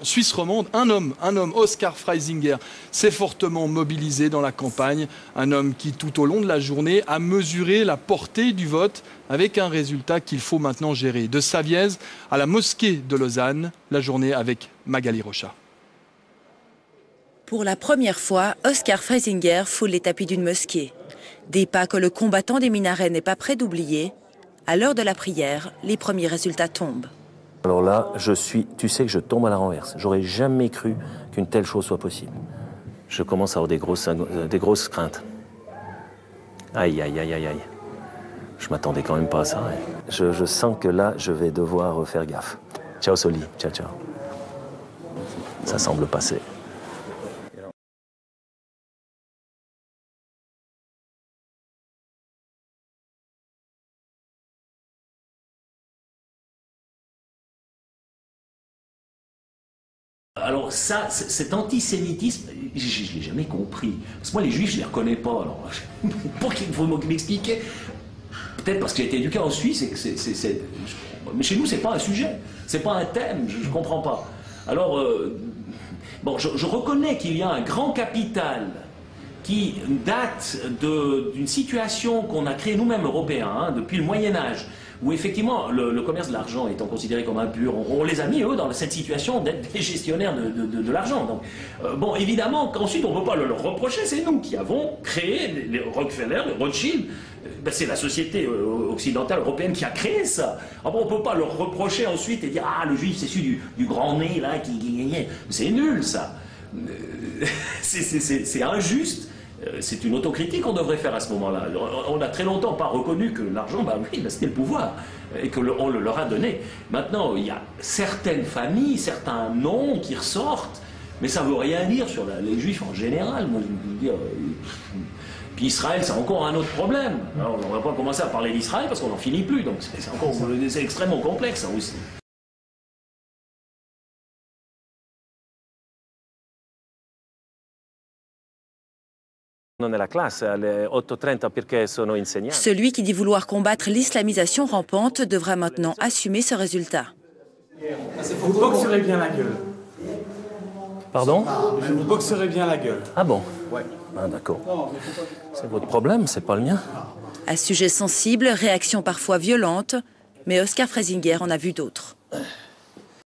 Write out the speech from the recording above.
Suisse romande, un homme, Oskar Freisinger, s'est fortement mobilisé dans la campagne. Un homme qui, tout au long de la journée, a mesuré la portée du vote avec un résultat qu'il faut maintenant gérer. De Savièse à la mosquée de Lausanne, la journée avec Magali Rocha. Pour la première fois, Oskar Freisinger foule les tapis d'une mosquée. Des pas que le combattant des minarets n'est pas prêt d'oublier. À l'heure de la prière, les premiers résultats tombent. Alors là, tu sais que je tombe à la renverse. J'aurais jamais cru qu'une telle chose soit possible. Je commence à avoir des grosses craintes. Aïe, aïe, aïe, aïe, aïe. Je m'attendais quand même pas à ça. Je sens que là, je vais devoir faire gaffe. Ciao Soli, ciao, ciao. Ça semble passer. Alors ça, cet antisémitisme, je ne l'ai jamais compris. Parce que moi, les juifs, je ne les reconnais pas. Alors, pour qu'il faut m'expliquer, peut-être parce que j'ai été éduqué en Suisse et que mais chez nous, c'est pas un sujet, c'est pas un thème, je ne comprends pas. Alors, bon, je reconnais qu'il y a un grand capital qui date d'une situation qu'on a créée nous-mêmes Européens, depuis le Moyen-Âge, où effectivement le commerce de l'argent étant considéré comme impur, on les a mis eux dans cette situation d'être des gestionnaires de l'argent. Donc, bon, évidemment qu'ensuite on ne peut pas leur reprocher, c'est nous qui avons créé les Rockefeller, les Rothschild, c'est la société occidentale européenne qui a créé ça. Alors, on ne peut pas leur reprocher ensuite et dire ah le juif c'est celui du grand nez là qui c'est nul ça. C'est injuste. C'est une autocritique qu'on devrait faire à ce moment-là. On n'a très longtemps pas reconnu que l'argent, c'était le pouvoir, et qu'on le leur a donné. Maintenant, il y a certaines familles, certains noms qui ressortent, mais ça ne veut rien dire sur les juifs en général. Moi, je veux dire, puis Israël, c'est encore un autre problème. Alors, on ne va pas commencer à parler d'Israël parce qu'on n'en finit plus, donc c'est extrêmement complexe ça aussi. Celui qui dit vouloir combattre l'islamisation rampante devra maintenant assumer ce résultat. Vous boxerez bien la gueule. Pardon? Vous boxerez bien la gueule. Ah bon? Ouais. Ah, d'accord. C'est votre problème, c'est pas le mien. À sujet sensible, réaction parfois violente, mais Oskar Freisinger en a vu d'autres.